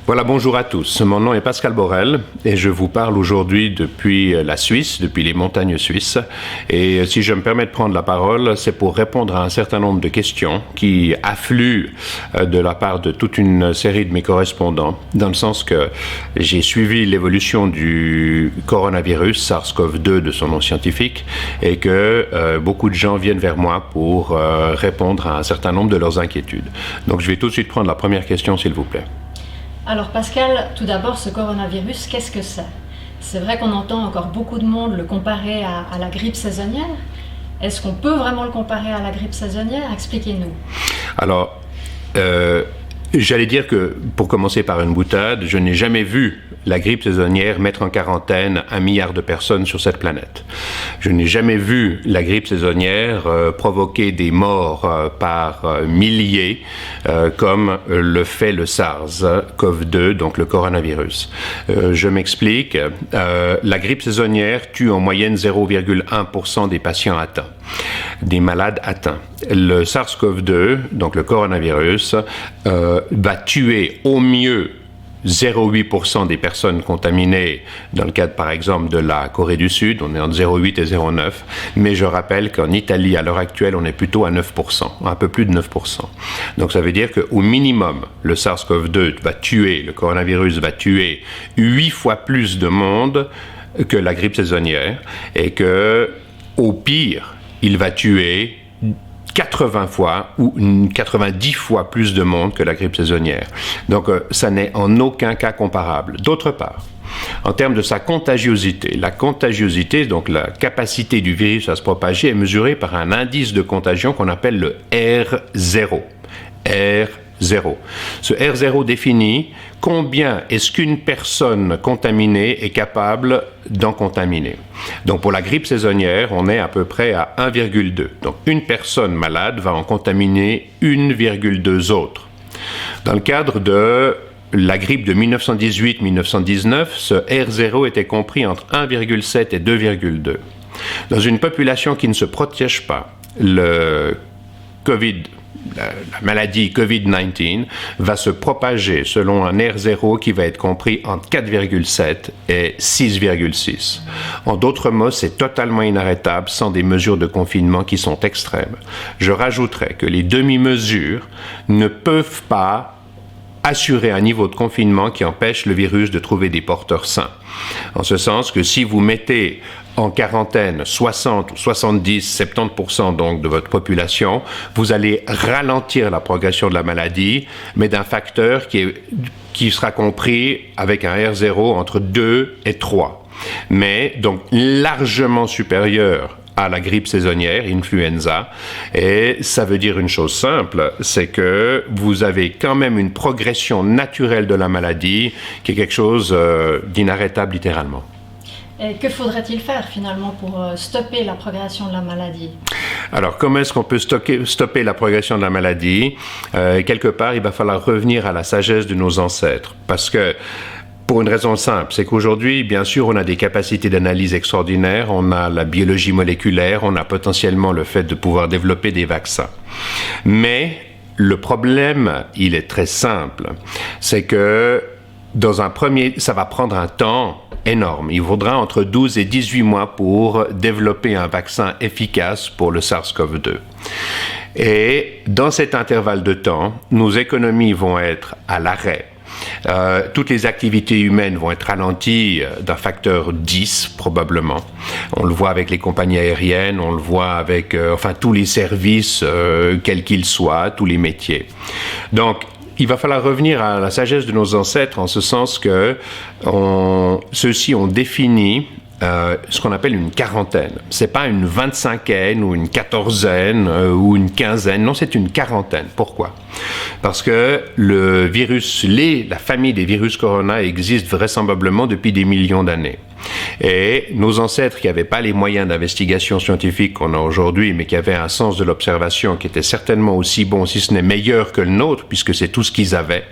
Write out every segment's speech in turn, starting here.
Voilà, bonjour à tous. Mon nom est Pascal Borel et je vous parle aujourd'hui depuis la Suisse, depuis les montagnes suisses. Et si je me permets de prendre la parole, c'est pour répondre à un certain nombre de questions qui affluent de la part de toute une série de mes correspondants, dans le sens que j'ai suivi l'évolution du coronavirus, SARS-CoV-2 de son nom scientifique, et que beaucoup de gens viennent vers moi pour répondre à un certain nombre de leurs inquiétudes. Donc je vais tout de suite prendre la première question, s'il vous plaît. Alors Pascal, tout d'abord, ce coronavirus, qu'est-ce que c'est? C'est vrai qu'on entend encore beaucoup de monde le comparer à la grippe saisonnière. Est-ce qu'on peut vraiment le comparer à la grippe saisonnière? Expliquez-nous. Alors, j'allais dire que, pour commencer par une boutade, je n'ai jamais vu la grippe saisonnière mettre en quarantaine 1 milliard de personnes sur cette planète. Je n'ai jamais vu la grippe saisonnière provoquer des morts par milliers, comme le fait le SARS-CoV-2, donc le coronavirus. Je m'explique. La grippe saisonnière tue en moyenne 0,1% des patients atteints, des malades atteints. Le SARS-CoV-2, donc le coronavirus, va tuer au mieux 0,8% des personnes contaminées dans le cadre par exemple de la Corée du Sud, on est entre 0,8 et 0,9, mais je rappelle qu'en Italie à l'heure actuelle on est plutôt à 9%, un peu plus de 9%. Donc ça veut dire qu'au minimum le SARS-CoV-2 va tuer, le coronavirus va tuer 8 fois plus de monde que la grippe saisonnière, et que au pire il va tuer 80 fois ou 90 fois plus de monde que la grippe saisonnière. Donc, ça n'est en aucun cas comparable. D'autre part, en termes de sa contagiosité, la contagiosité, donc la capacité du virus à se propager, est mesurée par un indice de contagion qu'on appelle le R0. R0. Ce R0 définit combien est-ce qu'une personne contaminée est capable d'en contaminer. Donc pour la grippe saisonnière, on est à peu près à 1,2. Donc une personne malade va en contaminer 1,2 autres. Dans le cadre de la grippe de 1918-1919, ce R0 était compris entre 1,7 et 2,2. Dans une population qui ne se protège pas, le Covid, la maladie COVID-19 va se propager selon un R0 qui va être compris entre 4,7 et 6,6. En d'autres mots, c'est totalement inarrêtable sans des mesures de confinement qui sont extrêmes. Je rajouterais que les demi-mesures ne peuvent pas assurer un niveau de confinement qui empêche le virus de trouver des porteurs sains. En ce sens que si vous mettez en quarantaine 60, 70, 70% donc de votre population, vous allez ralentir la progression de la maladie, mais d'un facteur qui sera compris avec un R0 entre 2 et 3. Mais donc largement supérieur à la grippe saisonnière, influenza, et ça veut dire une chose simple, c'est que vous avez quand même une progression naturelle de la maladie qui est quelque chose d'inarrêtable littéralement. Et que faudrait-il faire finalement pour stopper la progression de la maladie? Alors, comment est-ce qu'on peut stopper la progression de la maladie? Quelque part, il va falloir revenir à la sagesse de nos ancêtres, parce que pour une raison simple, c'est qu'aujourd'hui, bien sûr, on a des capacités d'analyse extraordinaires, on a la biologie moléculaire, on a potentiellement le fait de pouvoir développer des vaccins. Mais le problème, il est très simple, c'est que ça va prendre un temps énorme. Il faudra entre 12 et 18 mois pour développer un vaccin efficace pour le SARS-CoV-2. Et dans cet intervalle de temps, nos économies vont être à l'arrêt. Toutes les activités humaines vont être ralenties d'un facteur 10 probablement. On le voit avec les compagnies aériennes, on le voit avec tous les services, quels qu'ils soient, tous les métiers. Donc, il va falloir revenir à la sagesse de nos ancêtres en ce sens que ceux-ci ont défini ce qu'on appelle une quarantaine. C'est pas une 25aine ou une 14aine ou une 15aine, non, c'est une quarantaine. Pourquoi? Parce que le virus, la famille des virus corona existe vraisemblablement depuis des millions d'années. Et nos ancêtres qui n'avaient pas les moyens d'investigation scientifique qu'on a aujourd'hui, mais qui avaient un sens de l'observation qui était certainement aussi bon, si ce n'est meilleur que le nôtre, puisque c'est tout ce qu'ils avaient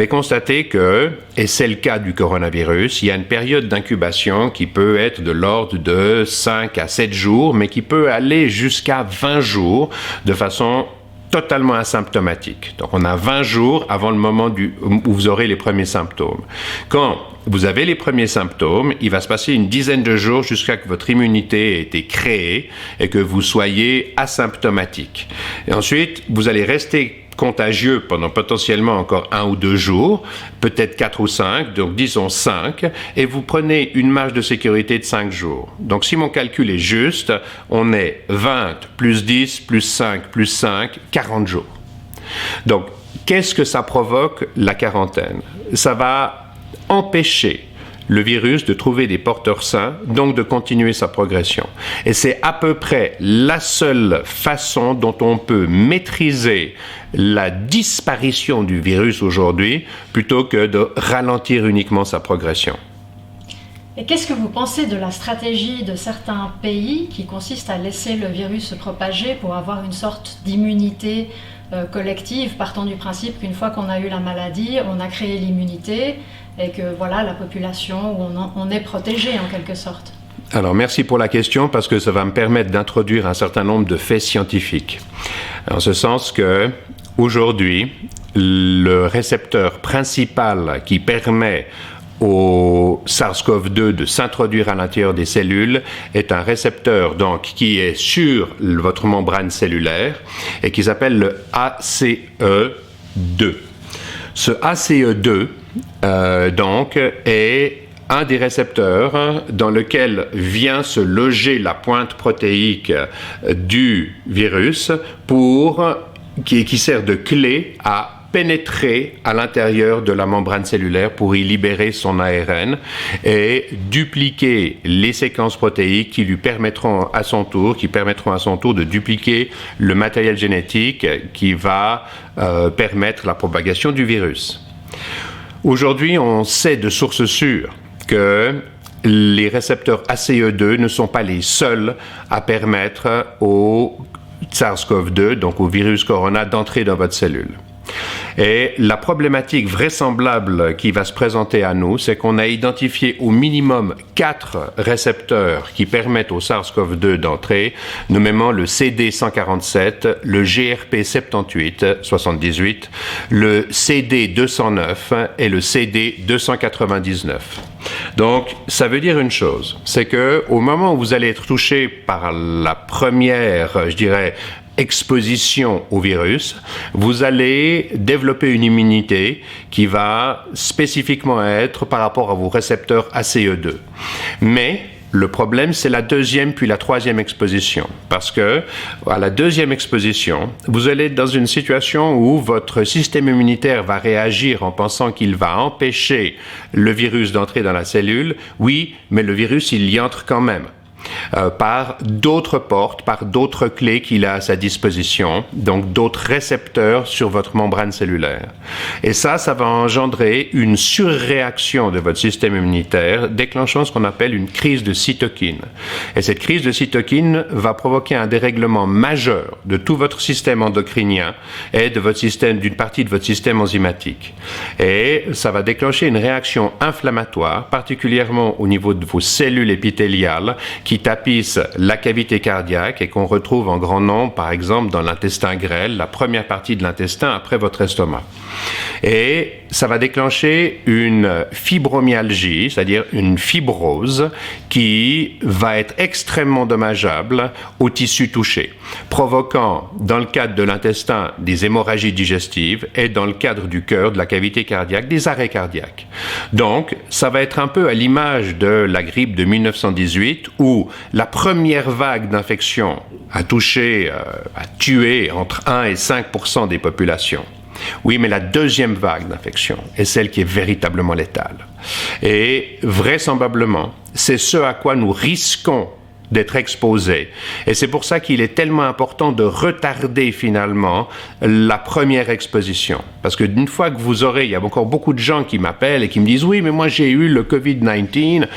constaté que, et c'est le cas du coronavirus, il y a une période d'incubation qui peut être de l'ordre de 5 à 7 jours, mais qui peut aller jusqu'à 20 jours de façon totalement asymptomatiques. Donc on a 20 jours avant le moment où vous aurez les premiers symptômes. Quand vous avez les premiers symptômes, il va se passer une dizaine de jours jusqu'à ce que votre immunité ait été créée et que vous soyez asymptomatique. Et ensuite, vous allez rester contagieux pendant potentiellement encore 1 ou 2 jours, peut-être 4 ou 5, donc disons 5, et vous prenez une marge de sécurité de 5 jours. Donc si mon calcul est juste, on est 20 plus 10 plus 5 plus 5, 40 jours. Donc, qu'est-ce que ça provoque, la quarantaine? Ça va empêcher le virus de trouver des porteurs sains, donc de continuer sa progression. Et c'est à peu près la seule façon dont on peut maîtriser la disparition du virus aujourd'hui, plutôt que de ralentir uniquement sa progression. Et qu'est-ce que vous pensez de la stratégie de certains pays qui consiste à laisser le virus se propager pour avoir une sorte d'immunité collective, partant du principe qu'une fois qu'on a eu la maladie, on a créé l'immunité et que voilà, la population, on est protégé en quelque sorte? Alors, merci pour la question, parce que ça va me permettre d'introduire un certain nombre de faits scientifiques. En ce sens que, aujourd'hui, le récepteur principal qui permet au SARS-CoV-2 de s'introduire à l'intérieur des cellules est un récepteur donc qui est sur votre membrane cellulaire et qui s'appelle le ACE2. Ce ACE2 donc est un des récepteurs dans lequel vient se loger la pointe protéique du virus qui sert de clé à pénétrer à l'intérieur de la membrane cellulaire pour y libérer son ARN et dupliquer les séquences protéiques qui permettront à son tour de dupliquer le matériel génétique qui va permettre la propagation du virus. Aujourd'hui, on sait de sources sûres que les récepteurs ACE2 ne sont pas les seuls à permettre au SARS-CoV-2, donc au virus corona, d'entrer dans votre cellule. Et la problématique vraisemblable qui va se présenter à nous, c'est qu'on a identifié au minimum 4 récepteurs qui permettent au SARS-CoV-2 d'entrer, nommément le CD147, le GRP78, le CD209 et le CD299. Donc, ça veut dire une chose, c'est que au moment où vous allez être touché par la première, exposition au virus, vous allez développer une immunité qui va spécifiquement être par rapport à vos récepteurs ACE2. Mais le problème, c'est la deuxième puis la troisième exposition. Parce que, à la deuxième exposition, vous allez être dans une situation où votre système immunitaire va réagir en pensant qu'il va empêcher le virus d'entrer dans la cellule. Oui, mais le virus, il y entre quand même. Par d'autres portes, par d'autres clés qu'il a à sa disposition, donc d'autres récepteurs sur votre membrane cellulaire. Et ça va engendrer une surréaction de votre système immunitaire, déclenchant ce qu'on appelle une crise de cytokine. Et cette crise de cytokine va provoquer un dérèglement majeur de tout votre système endocrinien et d'une partie de votre système enzymatique. Et ça va déclencher une réaction inflammatoire, particulièrement au niveau de vos cellules épithéliales, qui tapissent la cavité cardiaque et qu'on retrouve en grand nombre, par exemple, dans l'intestin grêle, la première partie de l'intestin après votre estomac. Et ça va déclencher une fibromyalgie, c'est-à-dire une fibrose, qui va être extrêmement dommageable aux tissus touchés, provoquant, dans le cadre de l'intestin, des hémorragies digestives et dans le cadre du cœur, de la cavité cardiaque, des arrêts cardiaques. Donc, ça va être un peu à l'image de la grippe de 1918, où la première vague d'infection a tué entre 1 et 5% des populations. Oui, mais la deuxième vague d'infection est celle qui est véritablement létale. Et vraisemblablement, c'est ce à quoi nous risquons d'être exposés. Et c'est pour ça qu'il est tellement important de retarder finalement la première exposition. Parce que d'une fois que il y a encore beaucoup de gens qui m'appellent et qui me disent « Oui, mais moi j'ai eu le COVID-19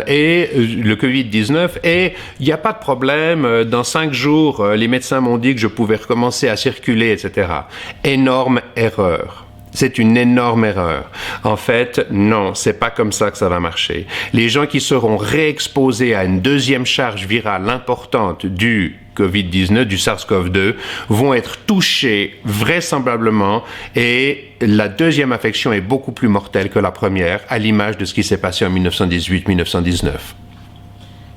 et le COVID-19 et il n'y a pas de problème, dans 5 jours, les médecins m'ont dit que je pouvais recommencer à circuler, etc. » Énorme erreur. C'est une énorme erreur. En fait, non, c'est pas comme ça que ça va marcher. Les gens qui seront réexposés à une deuxième charge virale importante du Covid-19, du SARS-CoV-2, vont être touchés vraisemblablement, et la deuxième infection est beaucoup plus mortelle que la première, à l'image de ce qui s'est passé en 1918-1919.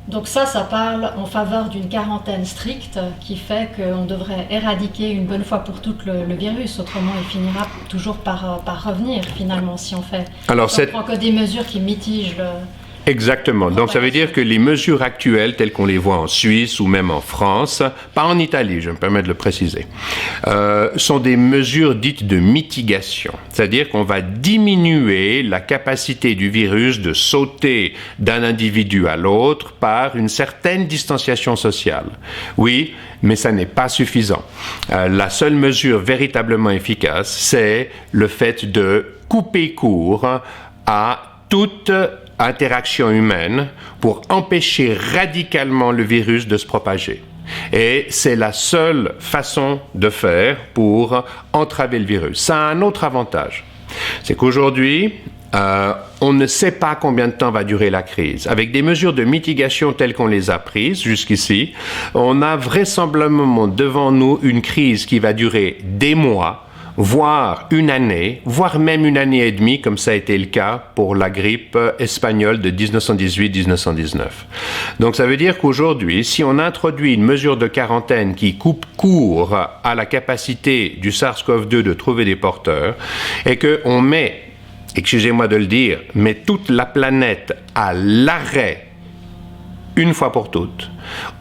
Donc ça parle en faveur d'une quarantaine stricte qui fait qu'on devrait éradiquer une bonne fois pour toutes le virus. Autrement, il finira toujours par revenir finalement si on prend que des mesures qui mitigent le... Exactement. Donc ça veut dire que les mesures actuelles, telles qu'on les voit en Suisse ou même en France, pas en Italie, je me permets de le préciser, sont des mesures dites de mitigation. C'est-à-dire qu'on va diminuer la capacité du virus de sauter d'un individu à l'autre par une certaine distanciation sociale. Oui, mais ça n'est pas suffisant. La seule mesure véritablement efficace, c'est le fait de couper court à toute interaction humaine pour empêcher radicalement le virus de se propager. Et c'est la seule façon de faire pour entraver le virus. Ça a un autre avantage, c'est qu'aujourd'hui, on ne sait pas combien de temps va durer la crise. Avec des mesures de mitigation telles qu'on les a prises jusqu'ici, on a vraisemblablement devant nous une crise qui va durer des mois, voire une année, voire même une année et demie, comme ça a été le cas pour la grippe espagnole de 1918-1919. Donc ça veut dire qu'aujourd'hui, si on introduit une mesure de quarantaine qui coupe court à la capacité du SARS-CoV-2 de trouver des porteurs, et qu'on met, excusez-moi de le dire, mais toute la planète à l'arrêt une fois pour toutes,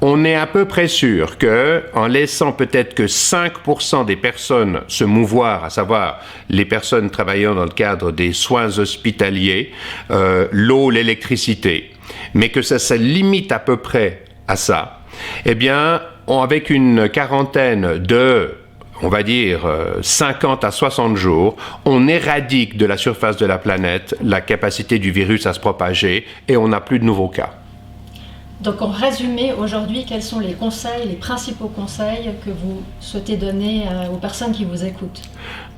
on est à peu près sûr que, en laissant peut-être que 5% des personnes se mouvoir, à savoir les personnes travaillant dans le cadre des soins hospitaliers, l'eau, l'électricité, mais que ça se limite à peu près à ça, eh bien, avec une quarantaine de, on va dire, 50 à 60 jours, on éradique de la surface de la planète la capacité du virus à se propager et on n'a plus de nouveaux cas. Donc, en résumé, aujourd'hui, quels sont les conseils, les principaux conseils que vous souhaitez donner aux personnes qui vous écoutent?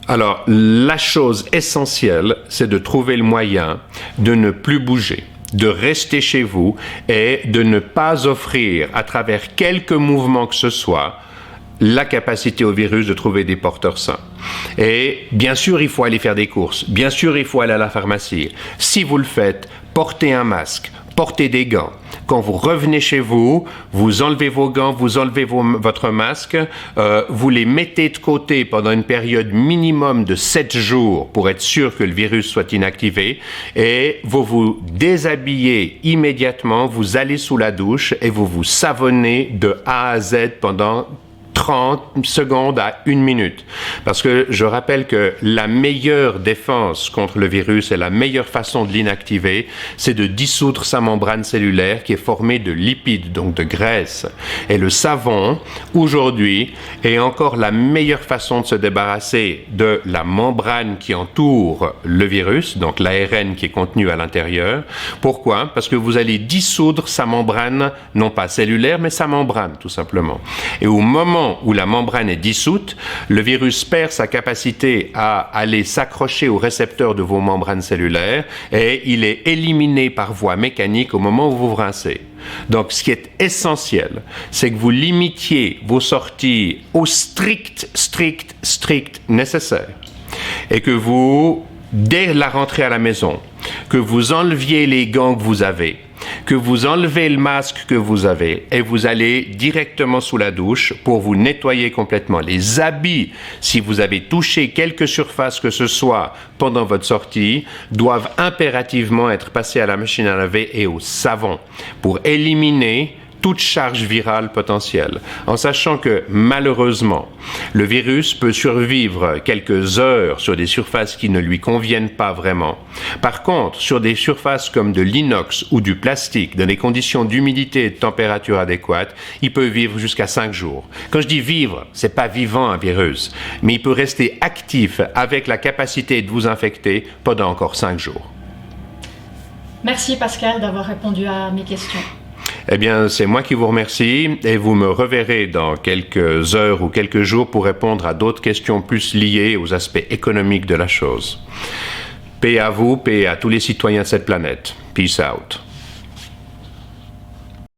Alors, la chose essentielle, c'est de trouver le moyen de ne plus bouger, de rester chez vous et de ne pas offrir, à travers quelques mouvements que ce soit, la capacité au virus de trouver des porteurs sains. Et bien sûr, il faut aller faire des courses. Bien sûr, il faut aller à la pharmacie. Si vous le faites, portez un masque, portez des gants. Quand vous revenez chez vous, vous enlevez vos gants, vous enlevez votre masque, vous les mettez de côté pendant une période minimum de 7 jours pour être sûr que le virus soit inactivé, et vous vous déshabillez immédiatement, vous allez sous la douche et vous vous savonnez de A à Z pendant 30 secondes à 1 minute. Parce que je rappelle que la meilleure défense contre le virus et la meilleure façon de l'inactiver, c'est de dissoudre sa membrane cellulaire qui est formée de lipides, donc de graisse. Et le savon, aujourd'hui, est encore la meilleure façon de se débarrasser de la membrane qui entoure le virus, donc l'ARN qui est contenu à l'intérieur. Pourquoi? Parce que vous allez dissoudre sa membrane, non pas cellulaire, mais sa membrane, tout simplement. Et au moment où la membrane est dissoute, le virus perd sa capacité à aller s'accrocher aux récepteurs de vos membranes cellulaires et il est éliminé par voie mécanique au moment où vous vous rincez. Donc, ce qui est essentiel, c'est que vous limitiez vos sorties au strict nécessaire et que vous, dès la rentrée à la maison, que vous enleviez les gants que vous avez, que vous enlevez le masque que vous avez et vous allez directement sous la douche pour vous nettoyer complètement. Les habits, si vous avez touché quelque surface que ce soit pendant votre sortie, doivent impérativement être passés à la machine à laver et au savon pour éliminer toute charge virale potentielle, en sachant que malheureusement, le virus peut survivre quelques heures sur des surfaces qui ne lui conviennent pas vraiment. Par contre, sur des surfaces comme de l'inox ou du plastique, dans des conditions d'humidité et de température adéquates, il peut vivre jusqu'à 5 jours. Quand je dis vivre, c'est pas vivant un virus, mais il peut rester actif avec la capacité de vous infecter pendant encore 5 jours. Merci Pascal d'avoir répondu à mes questions. Eh bien, c'est moi qui vous remercie et vous me reverrez dans quelques heures ou quelques jours pour répondre à d'autres questions plus liées aux aspects économiques de la chose. Paix à vous, paix à tous les citoyens de cette planète. Peace out.